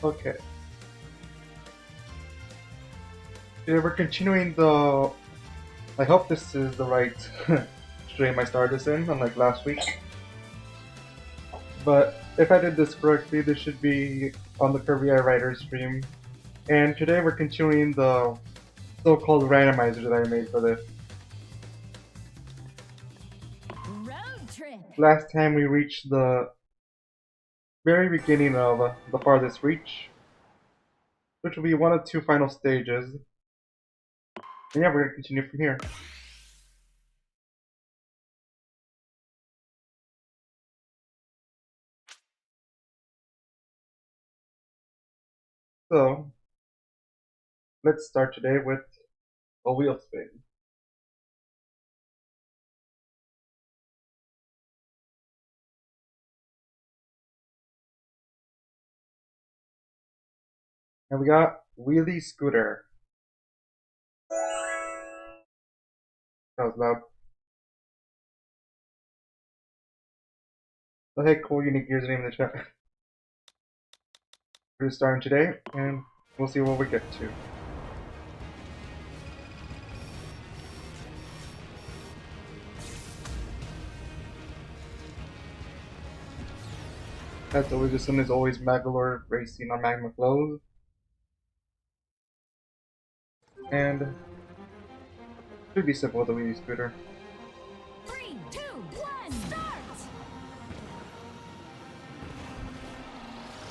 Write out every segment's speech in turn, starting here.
Okay. Today we're continuing the. I hope this is the right stream I started this in, unlike last week. But if I did this correctly, this should be on the Kirby Air Riders stream. And today we're continuing the so-called randomizer that I made for this. Road trip. Last time we reached the very beginning of the farthest reach, which will be one of two final stages. And yeah, we're going to continue from here. So, let's start today with a wheel spin. And we got Wheelie Scooter. That was loud. So hey, cool, unique username in the chat. We're starting today, and we'll see what we get to. As always, this one is always Magalore racing on Magma Flows. And should be simple with the Wheelie Scooter. 3, 2, 1, start!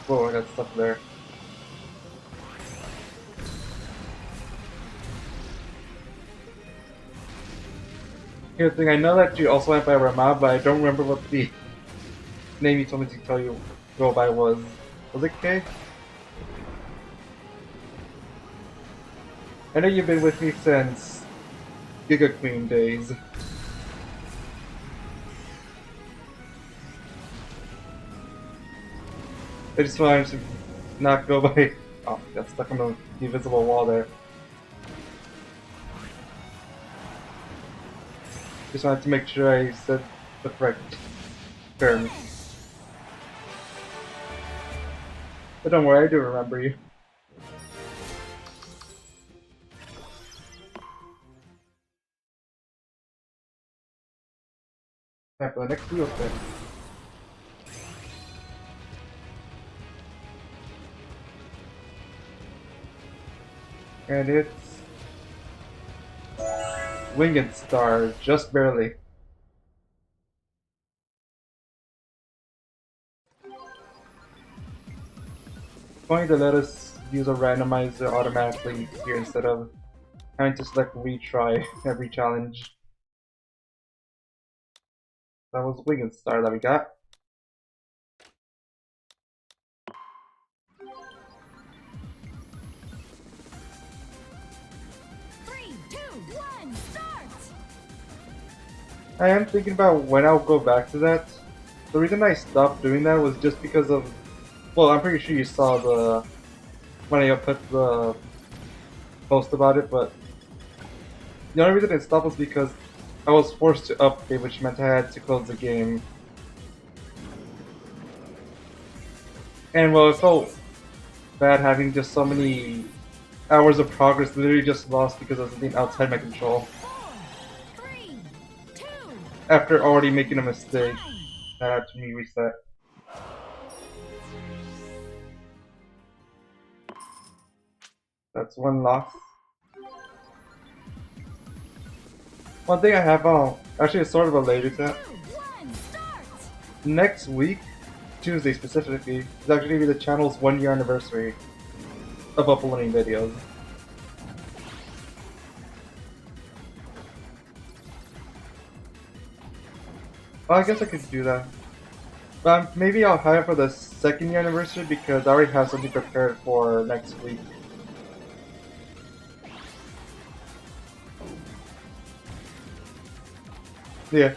Whoa, I got stuck there. Here's the thing, I know that you also went by Rama, but I don't remember what the name you told me to tell you go by was. Was it K? I know you've been with me since Giga Queen days. I just wanted to not go by. Oh, got stuck on the invisible wall there. Just wanted to make sure I said the correct term. But don't worry, I do remember you. Time for the next wheel spin. And it's Winged Star, just barely. Going to let us use a randomizer automatically here instead of having to select retry every challenge. That was Winged Star that we got. I am thinking about when I'll go back to that. The reason I stopped doing that was just because of, well, I'm pretty sure you saw the, when I put the post about it, but the only reason I stopped was because I was forced to update, which meant I had to close the game. And well, it felt bad having just so many hours of progress literally just lost because of something outside my control. After already making a mistake, that had to be reset. That's one loss. One thing I have actually it's sort of related to that. Next week, Tuesday specifically, is actually going to be the channel's 1-year anniversary of uploading videos. Well, I guess I could do that. But maybe I'll have it for the 2nd year anniversary because I already have something prepared for next week. Yeah.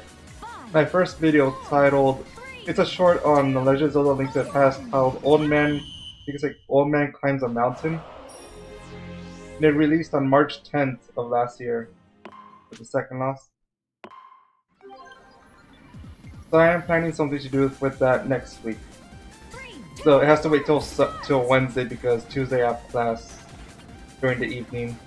My first video titled, it's a short on the Legend of Zelda Link to the Past titled Old Man, I think it's like Old Man Climbs a Mountain. And it released on March 10th of last year for the second loss. So I am planning something to do with that next week. 3, So it has to wait till Wednesday because Tuesday I have class during the evening.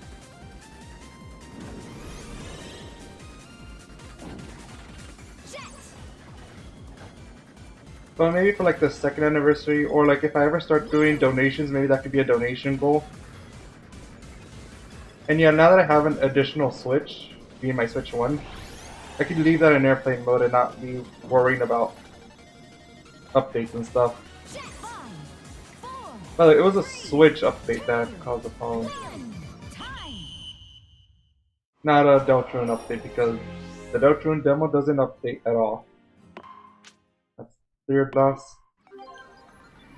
But maybe for like the 2nd anniversary, or like if I ever start doing donations, maybe that could be a donation goal. And yeah, now that I have an additional Switch, being my Switch 1, I could leave that in airplane mode and not be worrying about updates and stuff. By the way, it was a Switch update that caused the problem. Not a Deltarune update because the Deltarune demo doesn't update at all. That's 3rd loss.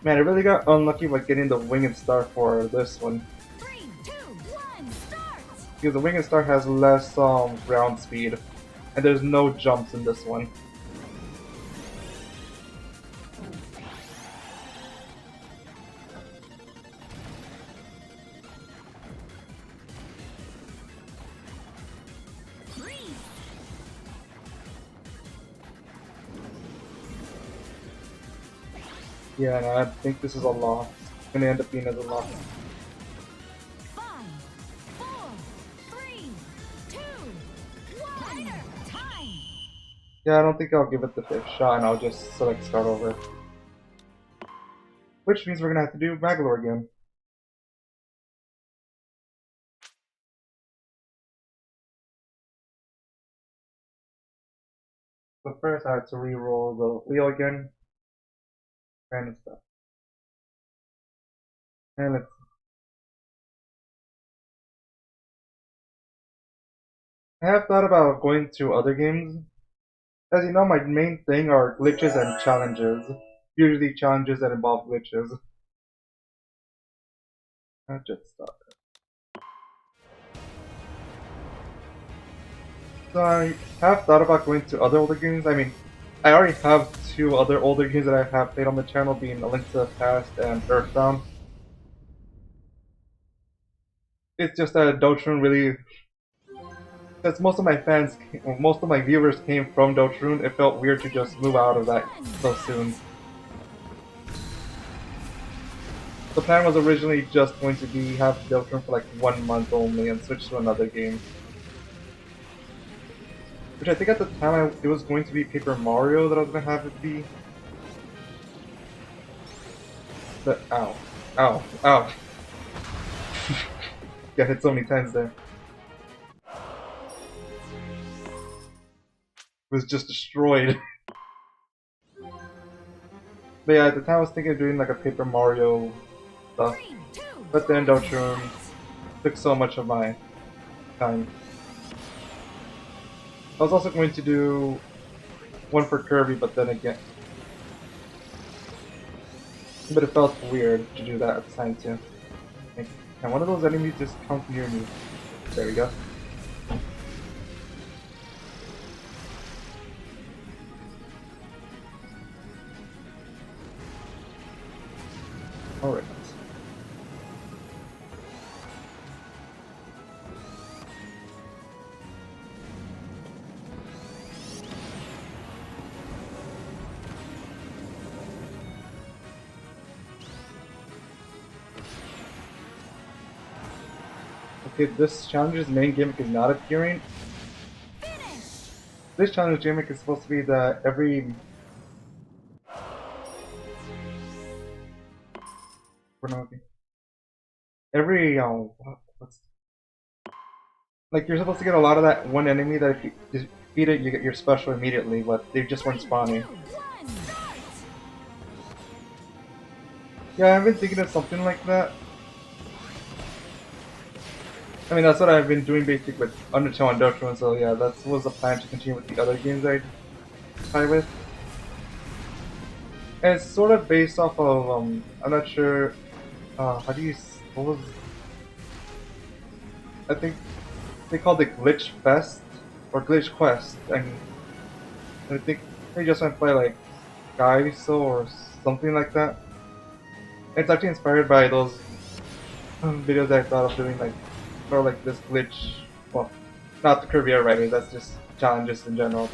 Man, I really got unlucky by getting the Wing and Star for this one. 3, 2, 1, start! Because the Wing and Star has less ground speed, and there's no jumps in this one. Yeah, no, I think this is a loss. It's gonna end up being as a loss. 5, 4, 3, 2, 1, time! Yeah, I don't think I'll give it the 5th shot, and I'll just select start over. Which means we're gonna have to do Magalore again. So first I have to re-roll the wheel again. Random stuff. And let's I have thought about going to other games. As you know, my main thing are glitches and challenges. Usually challenges that involve glitches. Just stop. So I have thought about going to other older games. I mean, I already have 2 other older games that I have played on the channel, being A Link to the Past and Earthbound. It's just that Deltarune really, since most of my viewers came from Deltarune, it felt weird to just move out of that so soon. The plan was originally just going to be have Deltarune for like 1 month only and switch to another game. Which I think at the time it was going to be Paper Mario that I was going to have it be. But ow. Ow. Ow. Got hit so many times there. Was just destroyed. But yeah, at the time I was thinking of doing like a Paper Mario stuff. But then Deltarune took so much of my time. I was also going to do one for Kirby, but then again... But it felt weird to do that at the time too. And one of those enemies just come near me. There we go. Alright. Okay, this challenge's main gimmick is not appearing. This challenge gimmick is supposed to be that every... what's... Like, you're supposed to get a lot of that one enemy that if you defeat it, you get your special immediately, but they just weren't spawning. Yeah, I've been thinking of something like that. I mean, that's what I've been doing basically with Undertale and Deltarune, so yeah, that was the plan to continue with the other games I play with. And it's sort of based off of, I'm not sure, how do you, what was, I think they called it Glitch Fest, or Glitch Quest, and I think they just went by like Gaiso or something like that. It's actually inspired by those videos that I thought of doing, like, or like this glitch, well, not the Kirby Air Riders, that's just challenges in general,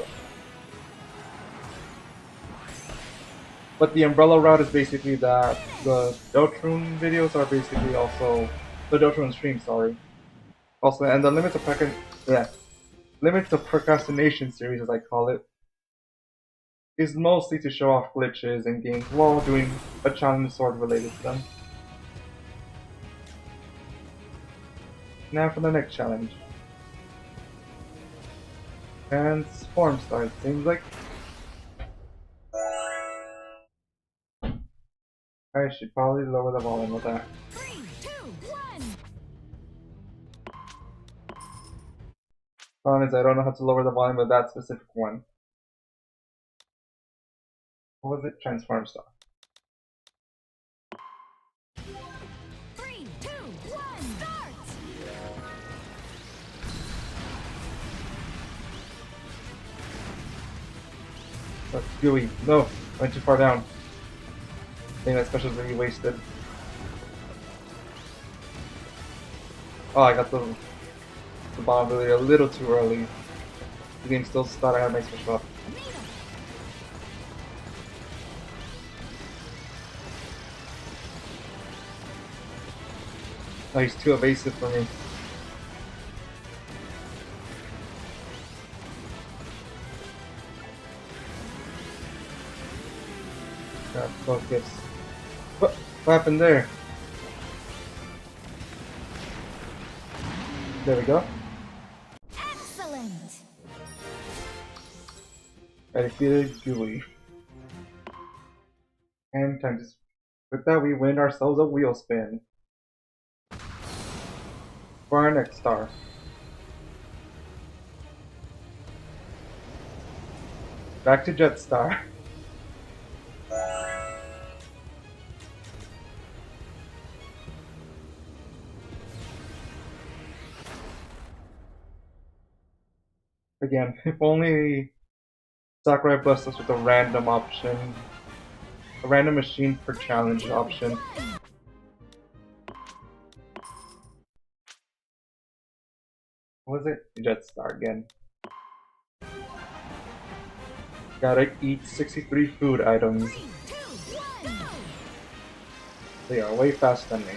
But the umbrella route is basically that the Deltarune videos are basically also the Deltarune stream, sorry. Also, and the limits of procrastination series, as I call it, is mostly to show off glitches in games while doing a challenge sort of related to them. Now for the next challenge. And Form Star, it seems like. I should probably lower the volume of that. 3, 2, 1. Problem is, I don't know how to lower the volume of that specific one. What was it? Transform Star. 3, 2, 1. Start. That's gooey. No, went too far down. I think that special is really wasted. Oh, I got the bomb ability a little too early. The game still thought I had my special up. Oh, he's too evasive for me. God, focus. What happened there? There we go. Excellent. I defeated Julie. And time to... With that, we win ourselves a wheel spin. For our next star. Back to Jetstar. Again, if only Sakurai blessed us with a random option. A random machine per challenge option. What was it? Jetstar again. Gotta eat 63 food items. 3, 2, 1. They are way faster than me.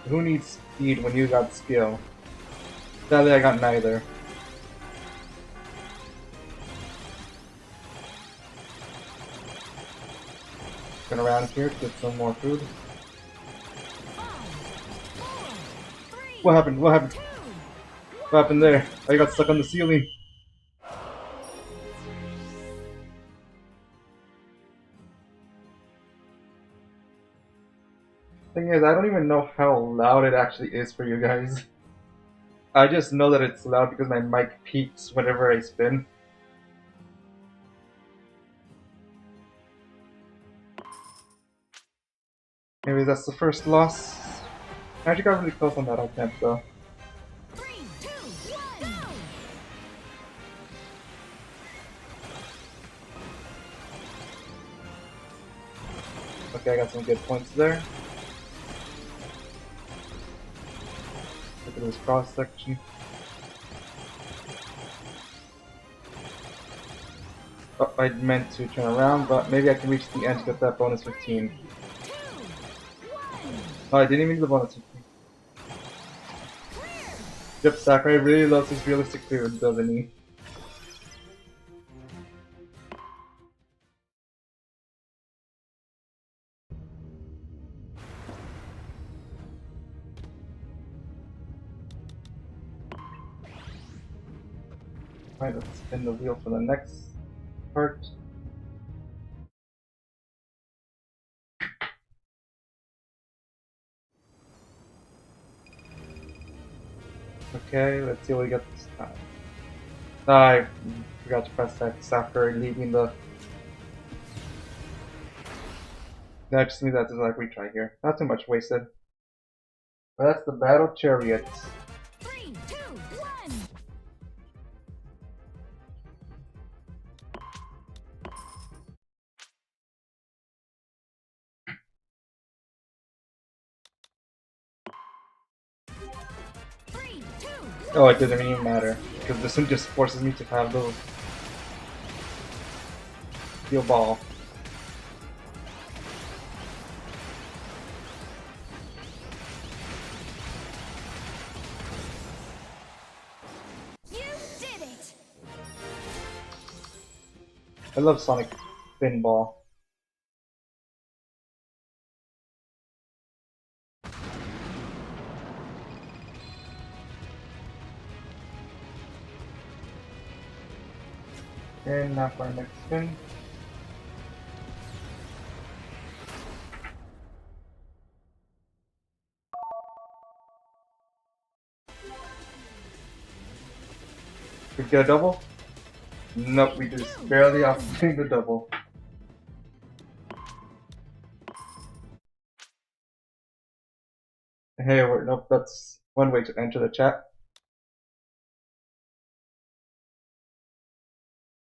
Who needs speed when you got skill? Sadly, I got neither. Going around here to get some more food. 5, 4, 3, What happened? What happened? 2, What happened there? I got stuck on the ceiling. Thing is, I don't even know how loud it actually is for you guys. I just know that it's loud because my mic peaks whenever I spin. Anyways, that's the first loss. I actually got really close on that attempt though. 3, 2, 1. Go. Okay, I got some good points there. Look at this cross section. Oh, I meant to turn around, but maybe I can reach the end to get that bonus 15. 2, 1. Oh, I didn't even get the bonus 15. Clear. Yep, Sakurai really loves his realistic clearance, doesn't he? Alright, let's spin the wheel for the next part. Okay, let's see what we get this time. I forgot to press X after leaving the... That just means that's like retry here. Not too much wasted. But that's the Battle Chariots. 3, 2, 1. Three, two, Oh, it doesn't even matter. Because this one just forces me to have those. Steel ball. You did it! I love Sonic Pinball. And now for our next spin. We get a double? Nope, we just barely outspinning the double. Hey, nope, that's one way to enter the chat.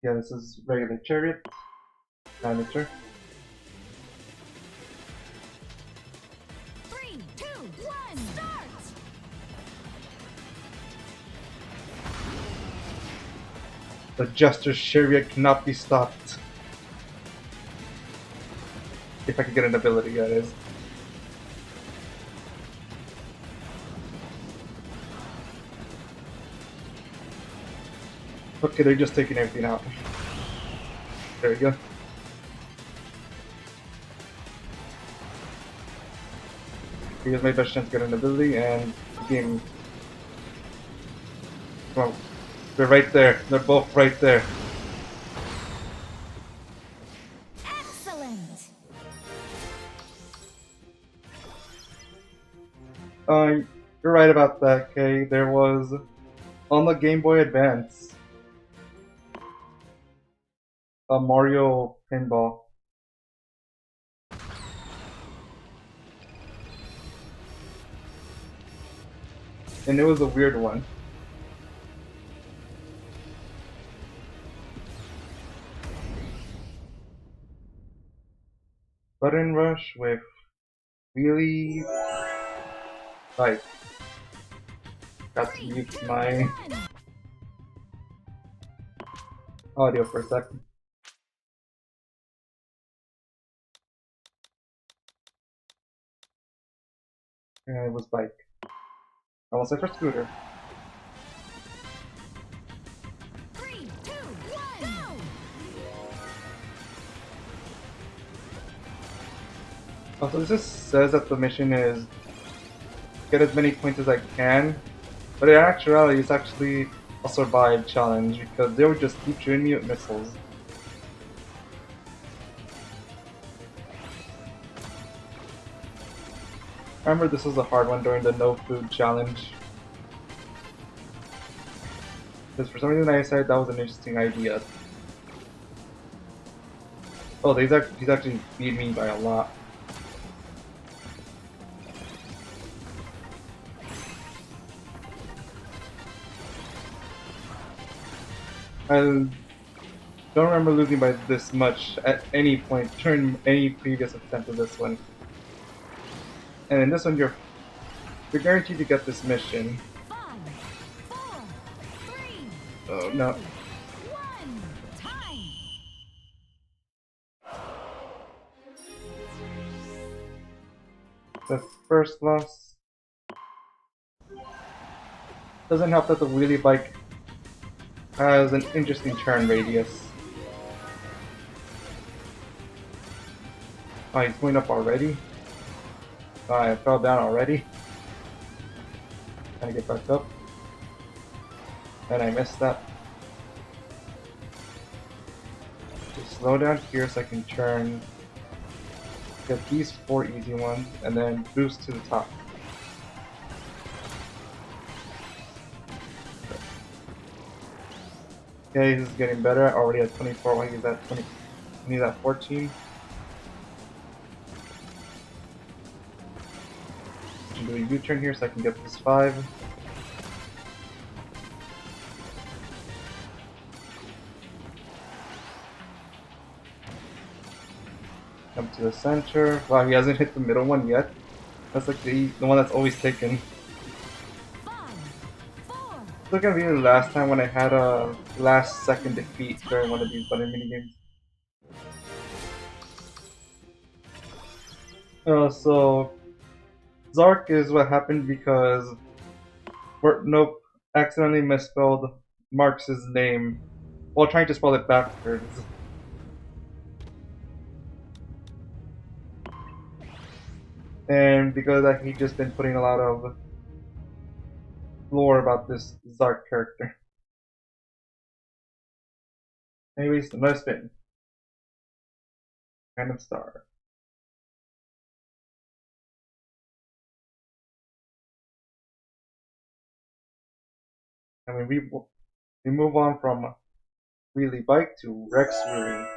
Yeah, this is regular chariot. Amateur. 3, 2, 1, start! The Jester's chariot cannot be stopped. If I could get an ability, that is. Okay, they're just taking everything out. There we go. Here's my best chance to get an ability, and the game. Come on. They're right there. They're both right there. Excellent! You're right about that, Kay. There was on the Game Boy Advance a Mario pinball. And it was a weird one. Button rush with really like got to mute my audio for a second. And it was bike. Almost like for scooter. 3, 2, 1, go! Also, this just says that the mission is get as many points as I can, but in actuality, it's actually a survive challenge because they would just keep shooting me with missiles. I remember this was a hard one during the no food challenge. Because for some reason I decided that was an interesting idea. Oh, he's actually beat me by a lot. I don't remember losing by this much at any point during any previous attempt of this one. And in this one, you're guaranteed to get this mission. 5, 4, 3, Oh no. 1, time! The first loss. Doesn't help that the wheelie bike has an interesting turn radius. Oh, he's going up already? Oh, I fell down already. Trying to get back up. And I missed that. Just slow down here so I can turn. Get these 4 easy ones, and then boost to the top. Okay, this is getting better. Already at 24 when he's at 20. When he's at 14. Do a U-turn here so I can get this 5. Come to the center. Wow, he hasn't hit the middle one yet. That's like the one that's always taken. 5, 4, It's not gonna be the last time when I had a last second defeat during one of these button minigames. So Zark is what happened because Nope accidentally misspelled Marx's name while trying to spell it backwards. And because of that, he just been putting a lot of lore about this Zark character. Anyways, another spin. Random star. And we move on from Wheelie Bike to Rex Wheelie.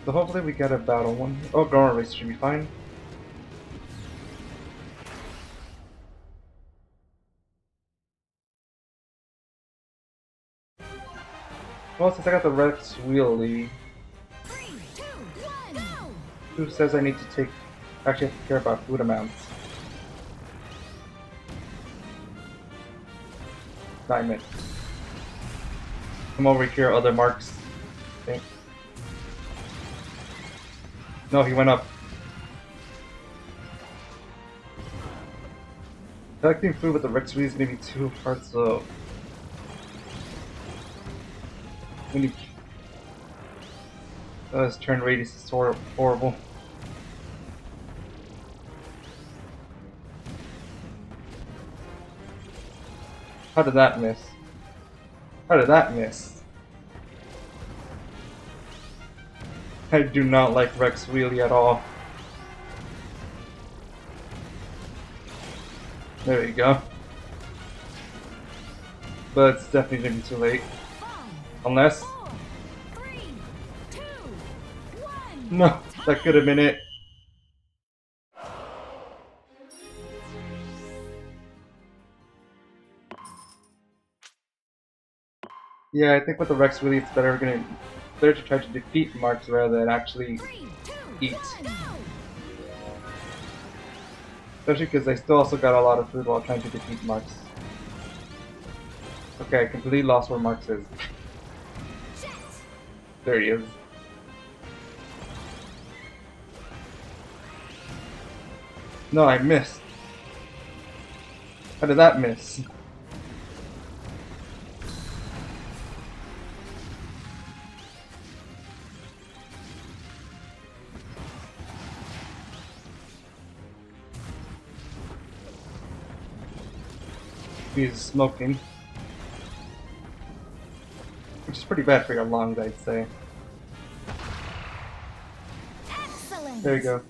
So hopefully we get a battle one. Oh, Garment Race should be fine. Well, since I got the Rex Wheelie, 3, 2, 1, go! who says I need to actually have to care about food amounts? Diamond. Come over here, other marks. Okay. No, he went up. Collecting food with the Rex Wheelie is maybe 2 parts of. His turn radius is horrible. How did that miss? How did that miss? I do not like Rex Wheelie at all. There you go. But it's definitely gonna be too late. 5, Unless... 4, 3, 2, 1. No, that could have been it. Yeah, I think with the Rex Wheelie it's better to try to defeat Marks rather than actually 3, 2, eat. 1, go! Especially because I still also got a lot of food while trying to defeat Marks. Okay, I completely lost where Marks is. Jet! There he is. No, I missed. How did that miss? He's smoking. Which is pretty bad for your lungs, I'd say. Excellent! There you go.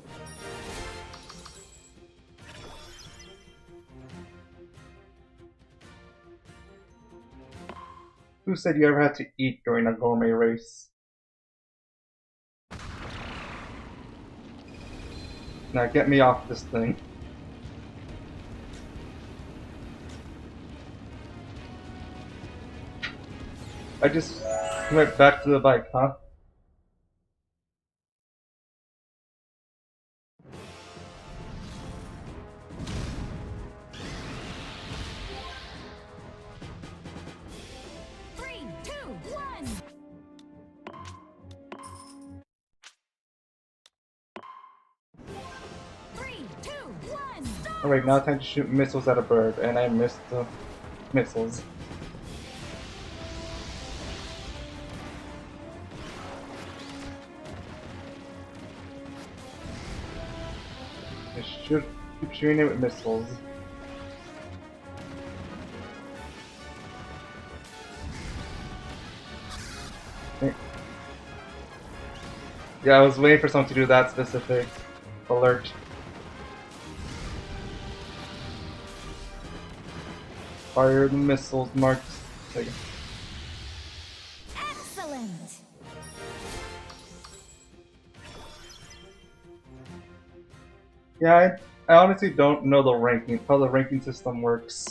Who said you ever had to eat during a gourmet race? Now get me off this thing. I just went back to the bike, huh? Three, two, one. Three, two, one. Stop. Alright, now time to shoot missiles at a bird, and I missed the missiles. I should keep shooting it with missiles. Okay. Yeah, I was waiting for someone to do that specific alert. Fire the missiles, Marks. Okay. Excellent. Yeah, I honestly don't know how the ranking system works.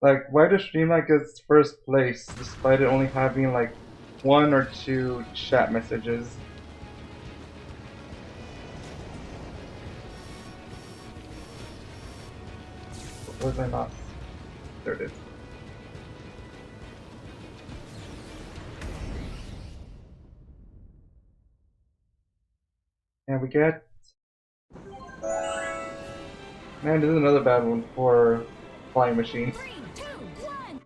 Like, why does Streamlight get first place despite it only having like 1 or 2 chat messages? Was I not? There it is. And we get... Man, this is another bad one for flying machine. 3, 2, 1.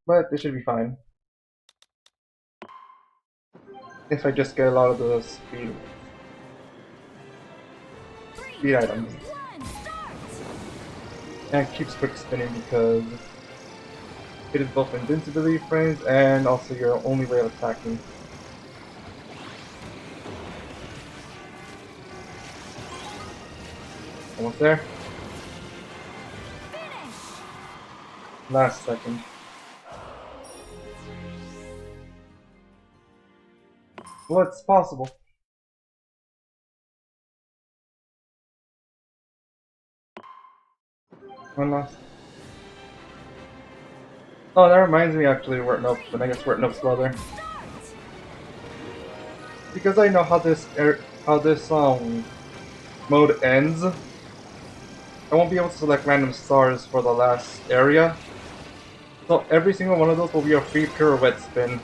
But it should be fine. If I just get a lot of the speed 3, items. 2, 1. Start. And it keeps quick spinning because it is both invincibility frames and also your only way of attacking. Almost there. Finish. Last second. What's possible? One last. Oh, that reminds me actually of Nope, but I guess Nope's brother. Because I know how this mode ends, I won't be able to select random stars for the last area. So every single one of those will be a free pirouette spin.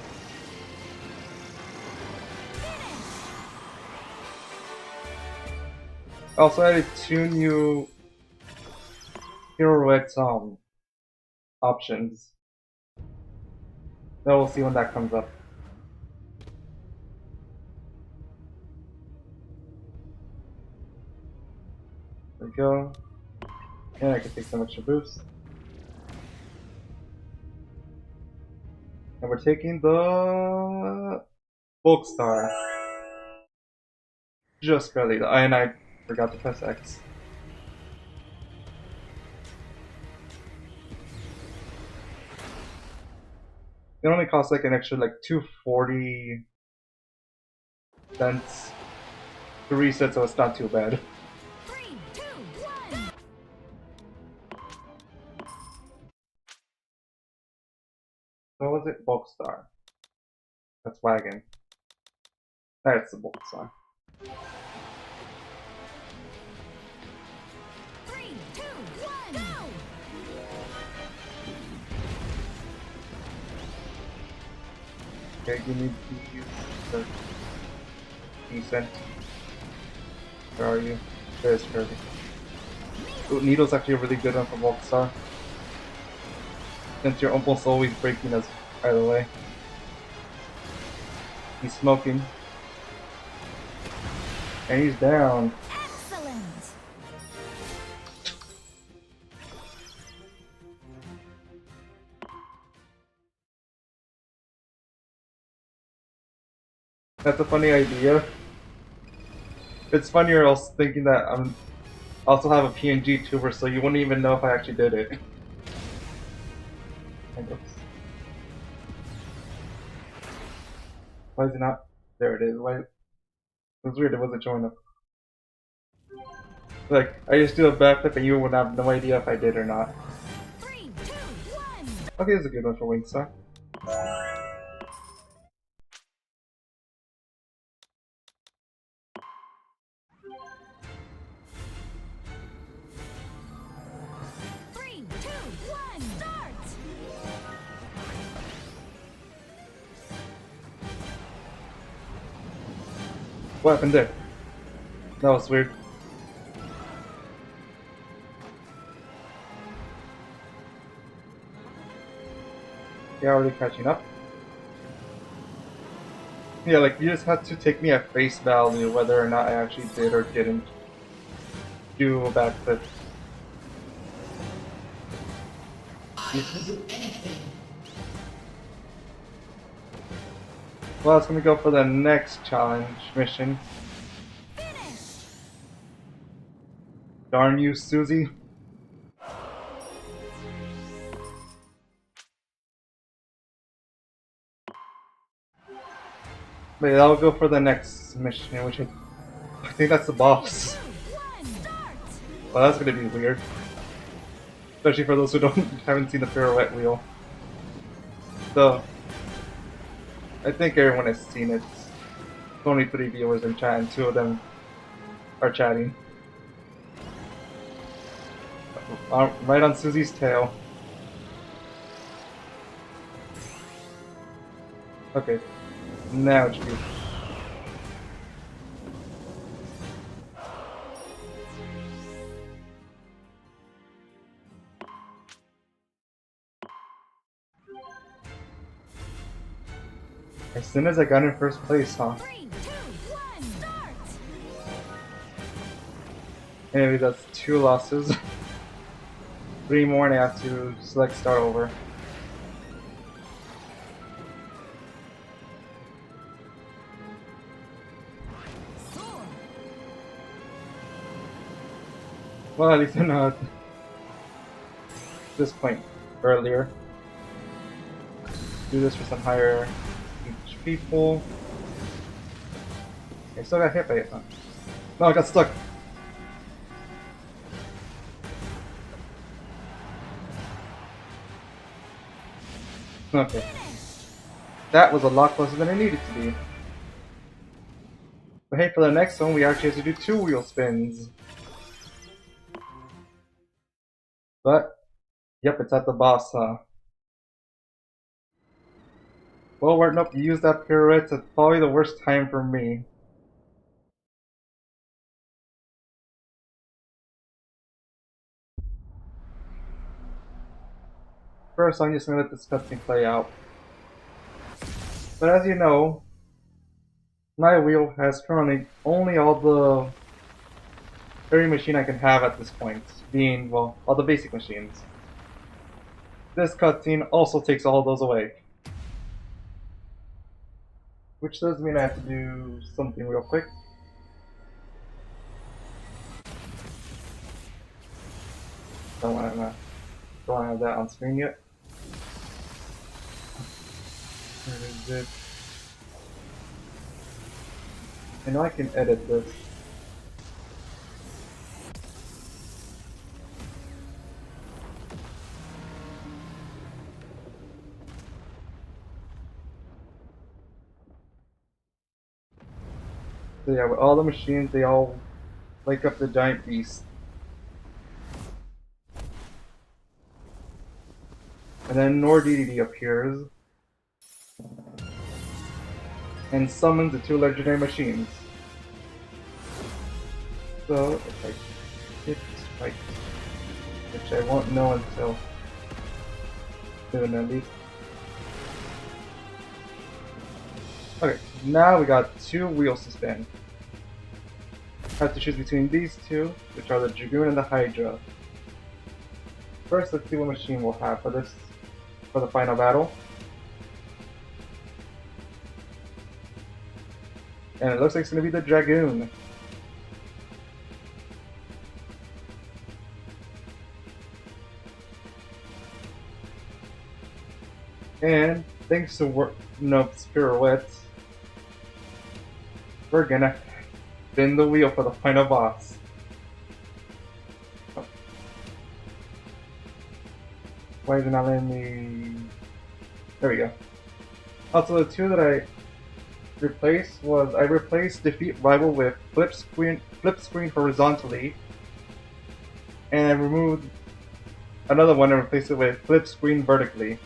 Also added 2 new pirouette options. Now we'll see when that comes up. There we go. And I can take some extra boost. And we're taking the bulk star. Just barely, and I forgot to press X. It only costs like an extra like 240 cents to reset, so it's not too bad. 3, 2, 1. What was it? Bulk star. That's wagon. That's the bulk star. 3, 2, 1. Go. Okay, you need to use the decent. Where are you? There's Kirby. Ooh, Needle's actually a really good one for bulk star. Since you're almost always breaking us either way. He's smoking. And he's down. Excellent. That's a funny idea. It's funnier also thinking that I also have a PNG tuber, so you wouldn't even know if I actually did it. Why is it not? There it is. Why? It was weird. It wasn't showing up. Like I just do a backflip, and you would have no idea if I did or not. 3, 2, 1. Okay, it's a good one for Wingstar. 3, 2, 1. Start. What happened there? That was weird. Yeah, already catching up. Yeah, like you just had to take me at face value whether or not I actually did or didn't do a backflip. Well, it's gonna go for the next challenge mission. Finish. Darn you, Susie. Wait, I'll go for the next mission, which I think that's the boss. 2, 1. Start. Well, that's gonna be weird. Especially for those who haven't seen the pirouette wheel. So, I think everyone has seen it. There's only 3 viewers in chat, and 2 of them are chatting. Right on Susie's tail. Okay, now it should be. As soon as I got in first place, huh? 3, 2, 1, start! Maybe that's 2 losses. 3 more and I have to select start over. Soar! Well, at least I know at this point earlier. Do this for some higher HP pool. I still got hit by it, huh? No, I got stuck. Okay. Finish! That was a lot closer than it needed to be. But hey, for the next one, we actually have to do 2 wheel spins. But, yep, it's at the boss, huh? Well, nope, you used that pirouette at probably the worst time for me. First, I'm just gonna let this cutscene play out. But as you know, my wheel has currently only all the every machine I can have at this point, being, well, all the basic machines. This cutscene also takes all those away. Which does mean I have to do something real quick. Don't want to have that on screen yet. Where is it? I know I can edit this. So yeah, with all the machines, they all wake up the giant beast. And then NordDDD appears and summons the 2 legendary machines. So if I hit strike, which I won't know until soon at least. Okay, now we got 2 wheels to spin. I have to choose between these 2, which are the Dragoon and the Hydra. First, let's see what machine we'll have for the final battle. And it looks like it's going to be the Dragoon. And thanks to Nope's pirouette, we're gonna spin the wheel for the final boss. Oh. Why is it not letting me? There we go. Also, the 2 that I replaced was I replaced defeat rival with flip screen horizontally, and I removed another one and replaced it with flip screen vertically.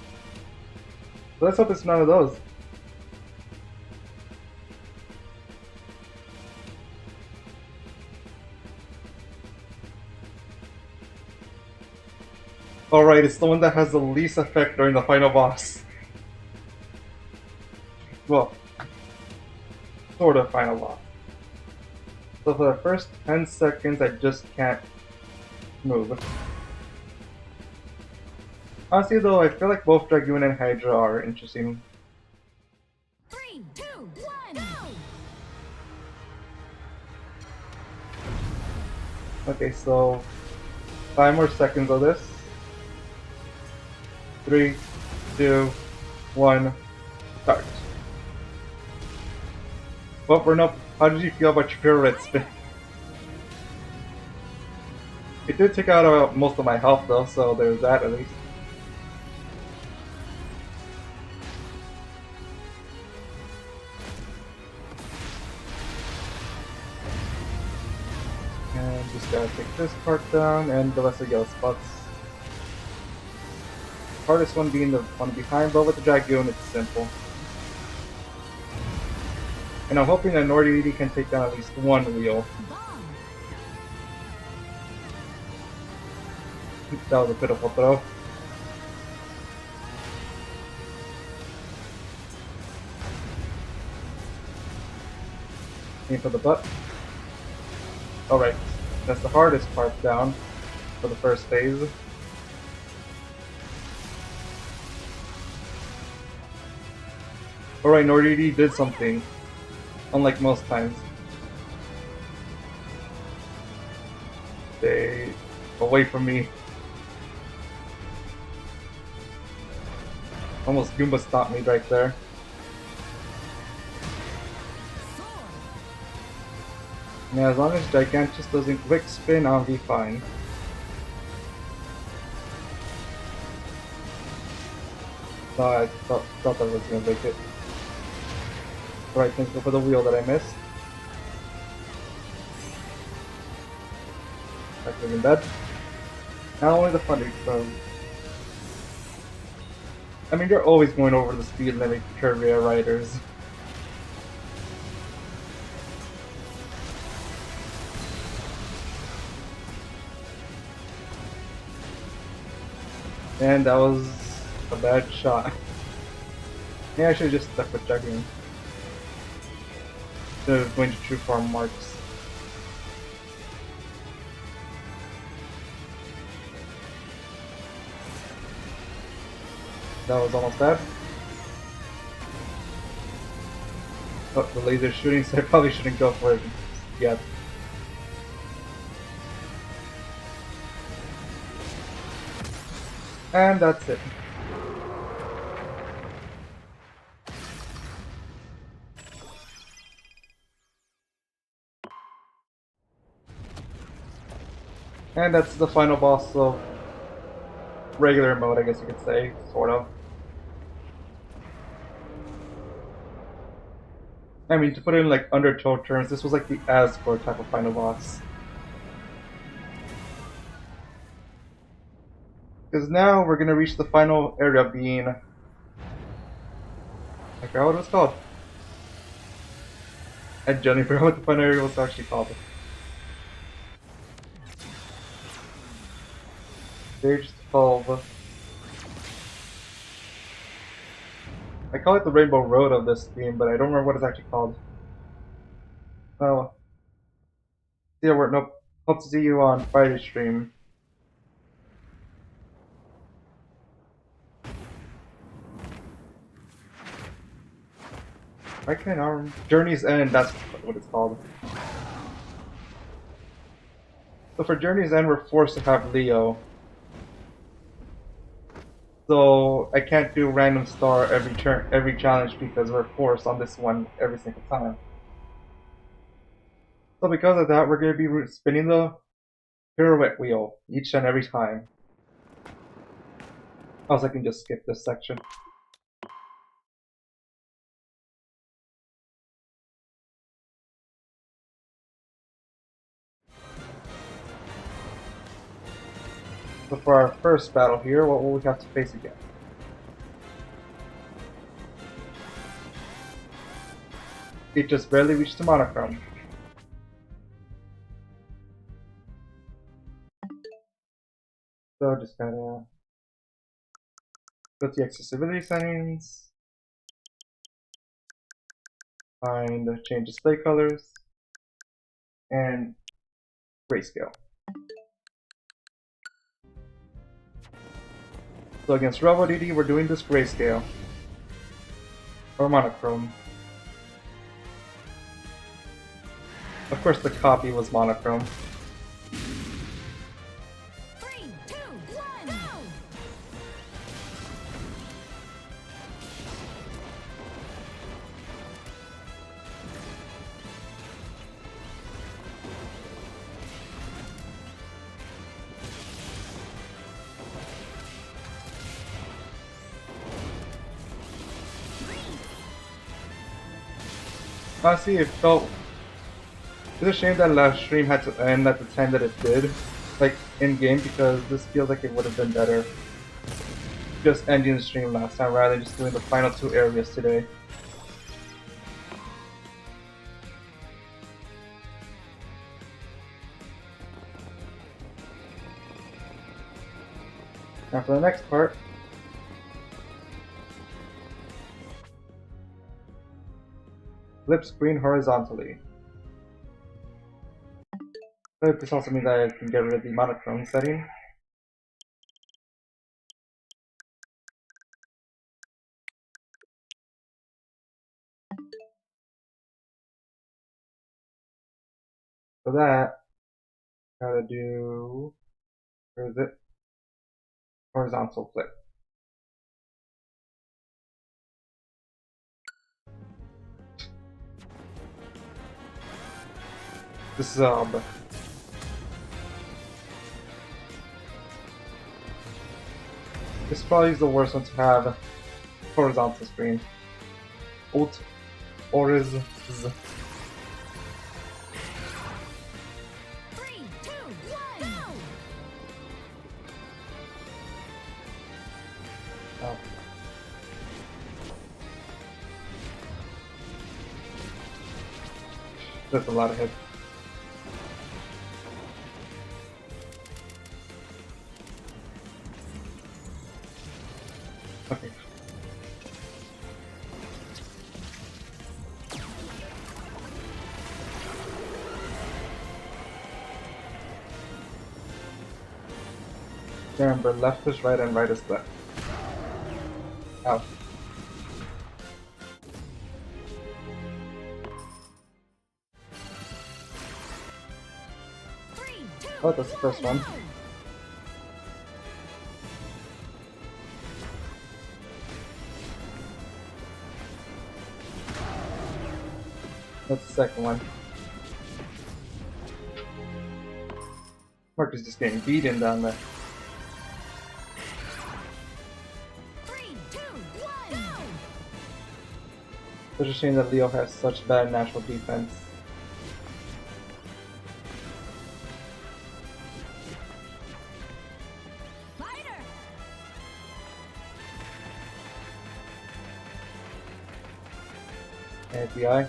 So let's hope it's none of those. Alright, it's the one that has the least effect during the final boss. Well, sort of final boss. So for the first 10 seconds, I just can't move. Honestly though, I feel like both Dragoon and Hydra are interesting. 3, 2, 1, go! Okay, so 5 more seconds of this. 3, 2, 1, start. Well, Bruno, how did you feel about your pirouette spin? It did take out most of my health though, so there's that at least. And just gotta take this part down and the rest of the yellow spots. hardest one being the one behind, but with the Dragoon it's simple. And I'm hoping that Nordiri can take down at least one wheel. Bomb. That was a pitiful throw. Aim for the butt. Alright, that's the hardest part down for the first phase. Alright, Nordiri did something, unlike most times. Stay away from me. Almost Goomba stopped me right there. Sword. Yeah, as long as Gigantus doesn't quick spin, I'll be fine. No, I thought that was gonna make it. Alright, thanks for the wheel that I missed. That's even dead. Now only the Thunder Stone. I mean, you're always going over the speed limit, Kirby Air Riders. And that was a bad shot. Yeah, I should have just stuck with Dragoon. Instead of going to True Form marks. That was almost bad. Oh, the laser's shooting, so I probably shouldn't go for it yet. And that's it. And that's the final boss of regular mode, I guess you could say, sort of. I mean, to put it in like Undertow terms, this was like the Asgore type of final boss. Because now we're gonna reach the final area being... I forgot what it was called. I genuinely forgot what the final area was actually called. Stage 12. I call it the Rainbow Road of this theme, but I don't remember what it's actually called. Oh. Yeah, nope. Hope to see you on Friday stream. I can't remember. Journey's End, that's what it's called. So for Journey's End, we're forced to have Leo. So I can't do random star every challenge because we're forced on this one every single time. So because of that, we're going to be spinning the pirouette wheel each and every time. Also, I can just skip this section. So for our first battle here, what will we have to face again? It just barely reached the monochrome. So just gotta go to the accessibility settings, find change display colors, and grayscale. So against Robo DD, we're doing this grayscale or monochrome. Of course, the copy was monochrome. 3, 2, 1, go! Honestly, it felt... It's a shame that last stream had to end at the time that it did, like in game, because this feels like it would have been better. just ending the stream last time rather than just doing the final 2 areas today. Now for the next part. Flip screen horizontally. But this also means that I can get rid of the monochrome setting. For that, gotta do, where is it? Horizontal flip. This is this probably is the worst one to have horizontal screen. Alt Oriz. 3, 2, 1, go! Oh. That's a lot of hits. Okay. Remember, left is right and right is left. Ow. Oh, that's the first one. That's the second one. Mark is just getting beaten down there. 3, 2, 1, go! Such a shame that Leo has such bad natural defense. Fighter! API.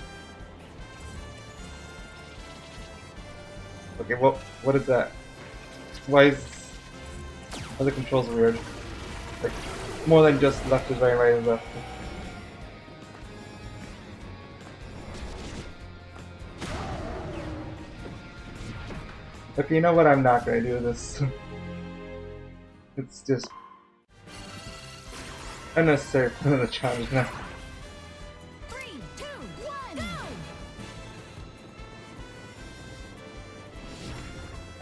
Okay, well, what is that? Why are the controls weird? Like, more than just left is right, right is left. Okay, you know what? I'm not gonna do this. It's just unnecessary for the challenge now. 3, 2, 1, go!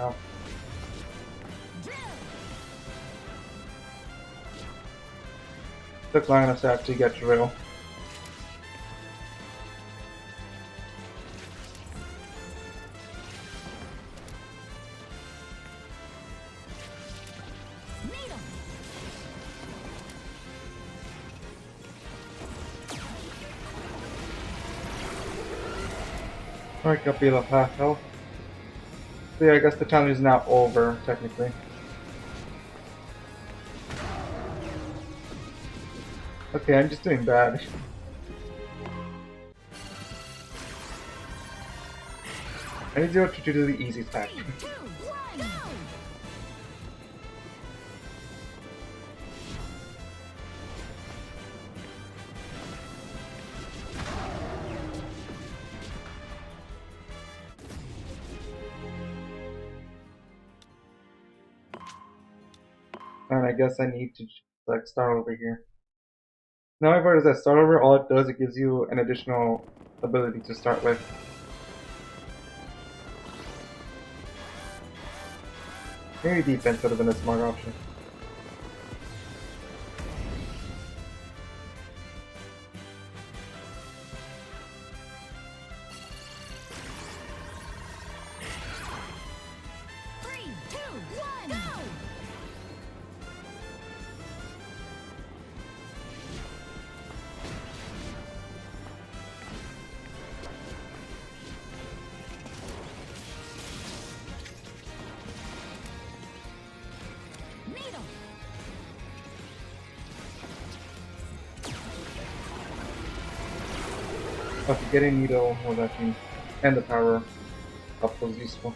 Ow. Drill! Took long enough to actually get drill. Needle! Alright, got below half health. So yeah, I guess the challenge is now over, technically. Okay, I'm just doing bad. I need Zero to do the easy attack. 3, 2, 1, go! And I guess I need to like start over here. Now however, as that start over, all it does, it gives you an additional ability to start with. Maybe defense would have been a smart option. Three, two, one, go! Needle! Okay, getting needle was actually, and the power up was useful.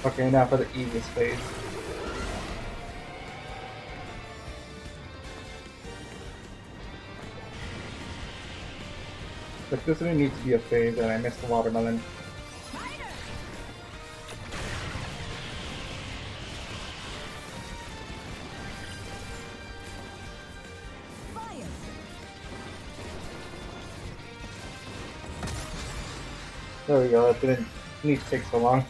Okay, now for the easiest phase. But this didn't need to be a phase, and I missed the watermelon. Fighter. Fire. There we go, that didn't need to take so long.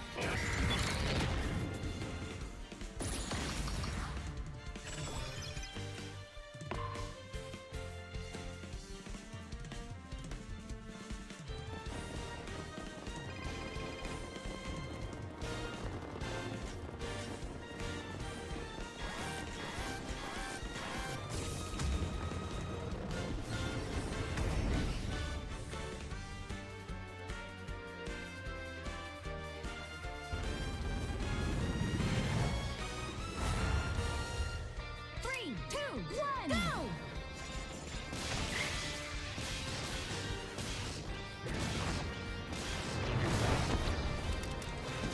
Three, two, one, go.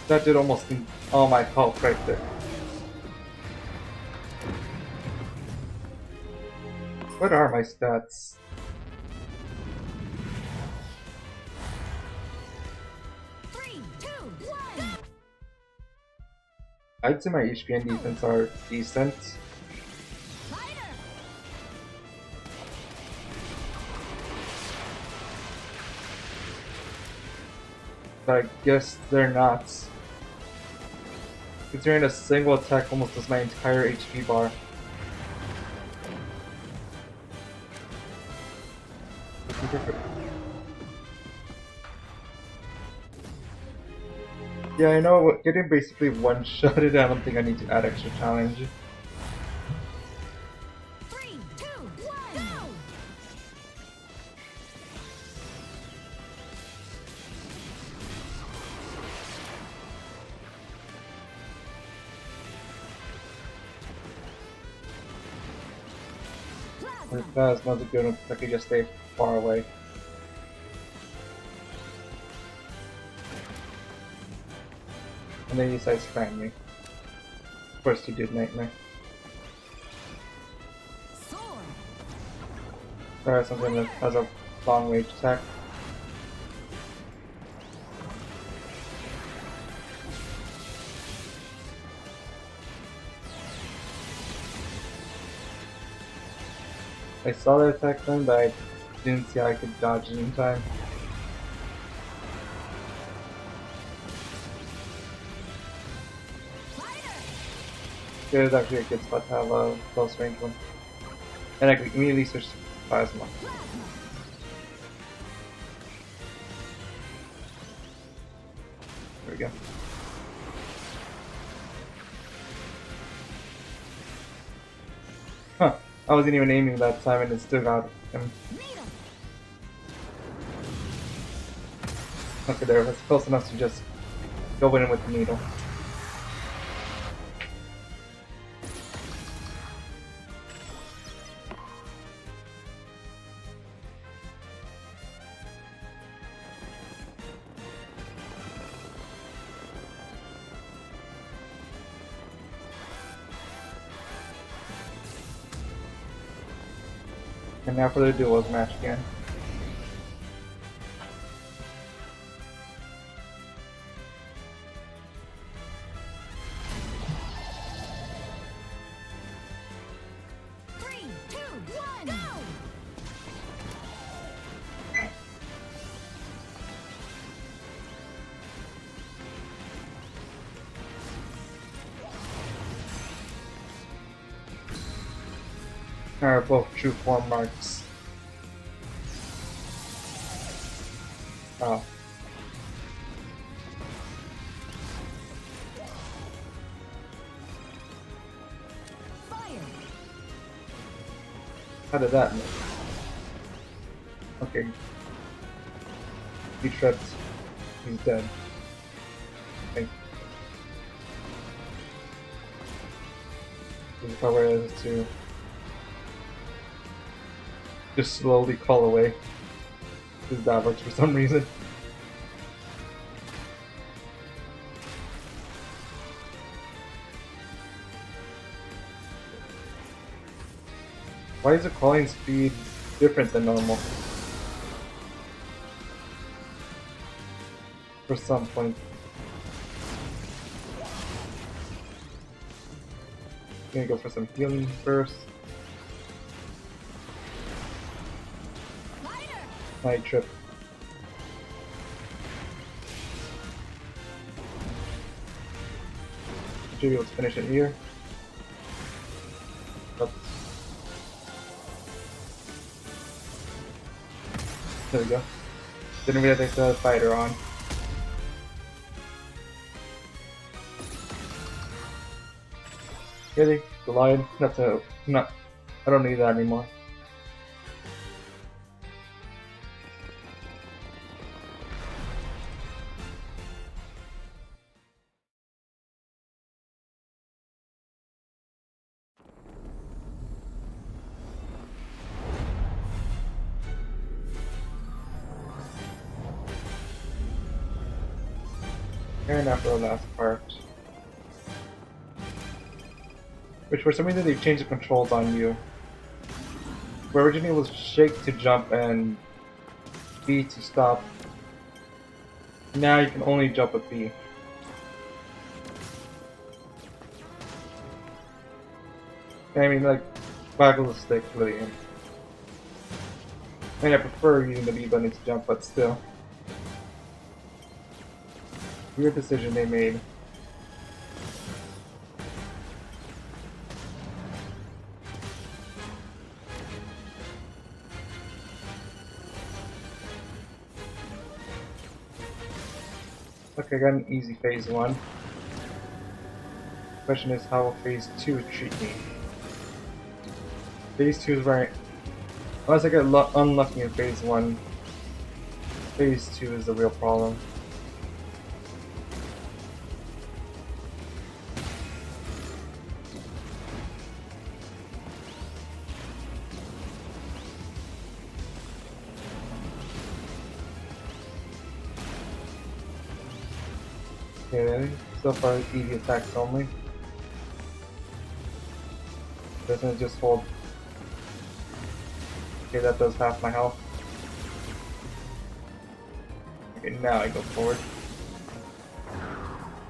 That did almost all my health right there. What are my stats? Three, two, one. I'd say my HP and defense are decent. Fighter. But I guess they're not. Considering a single attack almost does my entire HP bar. Yeah, I know, getting basically one-shotted, I don't think I need to add extra challenge. Three, two, one, go. Plasma. That's not a good one, I could just stay far away. And then he decides to find me. First he did Nightmare. Sword. Or something that has a long range attack. I saw the attack then, but I didn't see how I could dodge it in time. Fighter. It was actually a good spot to have a close range one. And I could immediately switch to Plasma. Plasma. There we go. Huh. I wasn't even aiming that time and it still got him. Needle. Okay, there. That's close enough to just go in with the needle. And now for the duos match again. Three, two, one, go. Are both true form marks. Oh. Fire. How did that move? Okay. He tripped. He's dead. This is probably where it is to just slowly call away. Because that works for some reason. Why is the calling speed different than normal? For some point. Gonna go for some healing first. Night trip. Should be able to finish it here. Oops. There we go. Didn't realize I still had a fighter on. Really? The lion? That's a no. I don't need that anymore. And after the last part. Which for some reason they've changed the controls on you. Where originally it was shake to jump and B to stop. Now you can only jump with B. I mean, like, waggle the stick really. I mean, I prefer using the B button to jump, but still. Weird decision they made. Okay, I got an easy phase 1. Question is, how will phase 2 treat me? Phase 2 is right. Unless I get unlucky in phase 1, phase 2 is the real problem. Okay, so far easy attacks only. Doesn't just hold. Okay, that does half my health. Okay, now I go forward.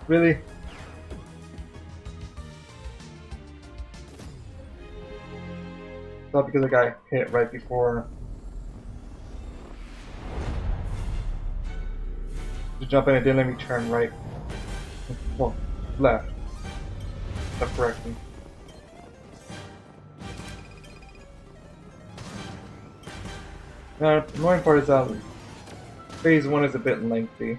Really? Not because I got hit right before. To jump in, it didn't let me turn right. Well, left. Left correctly. Now, the annoying part is that phase 1 is a bit lengthy.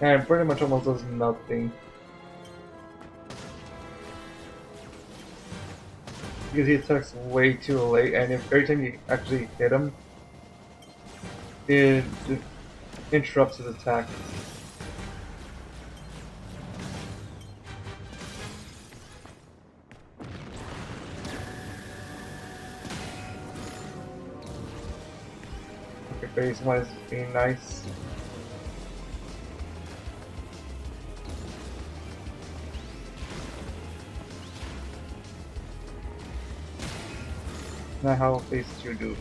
And pretty much almost does nothing. Because he attacks way too late, and if every time you actually hit him, it interrupts his attack. Okay, phase 1 is being nice. Now how will phase 2 do?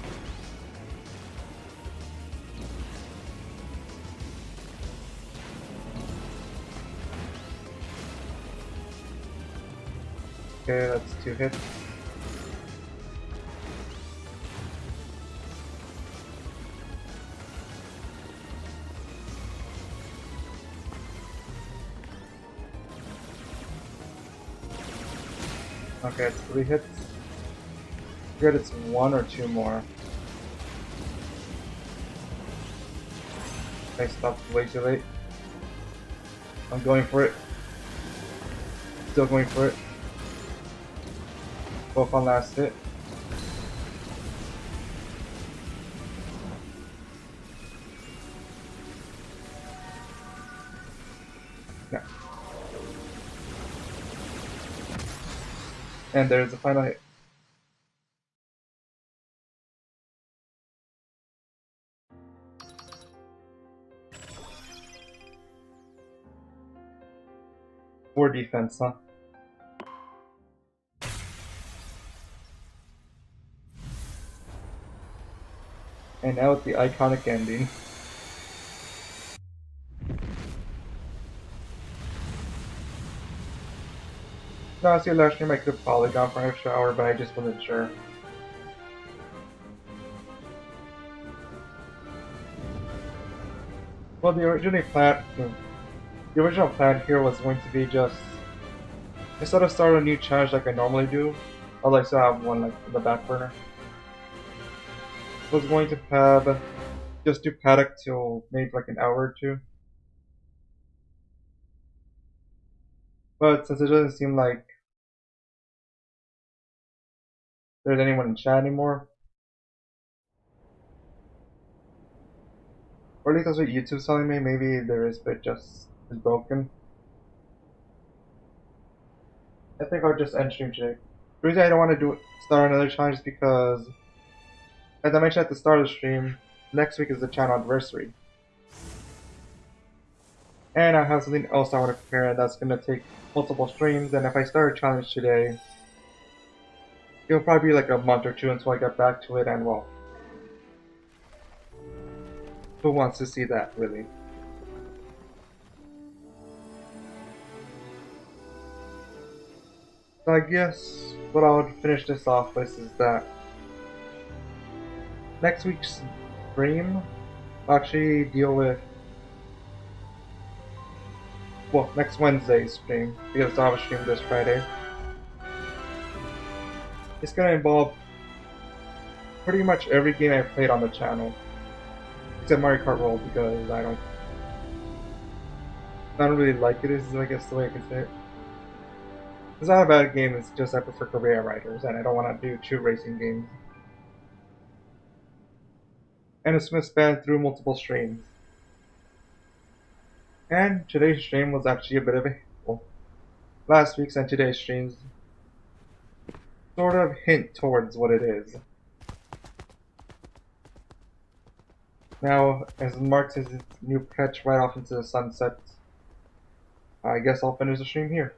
Okay, that's 2 hits. Okay, it's 3 hits. Good, it's 1 or 2 more. I stopped way too late. I'm going for it. Still going for it. Both on last hit. And there's the final hit. For defense, huh? And now with the iconic ending. No, see, last stream I could have probably gone for an extra hour, but I just wasn't sure. Well, the original plan here was going to be just, instead of starting a new challenge like I normally do, I'd like to have one like in the back burner. Was going to have just do paddock till maybe like an hour or two. But since it doesn't seem like there's anyone in chat anymore, or at least that's what YouTube's telling me, maybe there is, but it just is broken. I think I'll just end stream today. The reason I don't want to start another challenge is because, as I mentioned at the start of the stream, next week is the channel anniversary. And I have something else I want to prepare that's going to take multiple streams, and if I start a challenge today, it'll probably be like a month or two until I get back to it, and well, who wants to see that, really? So I guess what I would finish this off with is that next week's stream will actually deal with, well, next Wednesday's stream, because I have a stream this Friday. It's gonna involve pretty much every game I've played on the channel, except Mario Kart World, because I don't really like it, is I guess the way I can say it. It's not a bad game, it's just I prefer Kirby Air Riders, and I don't want to do 2 racing games. And it's going to span through multiple streams. And today's stream was actually a bit of a, well, last week's and today's streams sort of hint towards what it is. Now, as Mark says his new catch right off into the sunset, I guess I'll finish the stream here.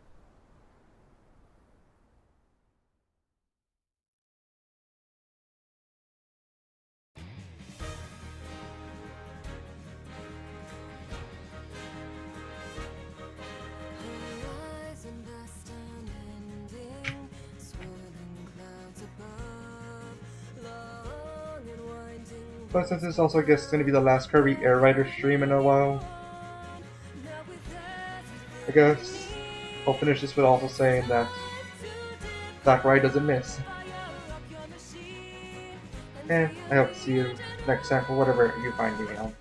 But since this also, I guess, is going to be the last Kirby Air Rider stream in a while, I guess I'll finish this with also saying that Sakurai doesn't miss. And I hope to see you next time for whatever you find me on.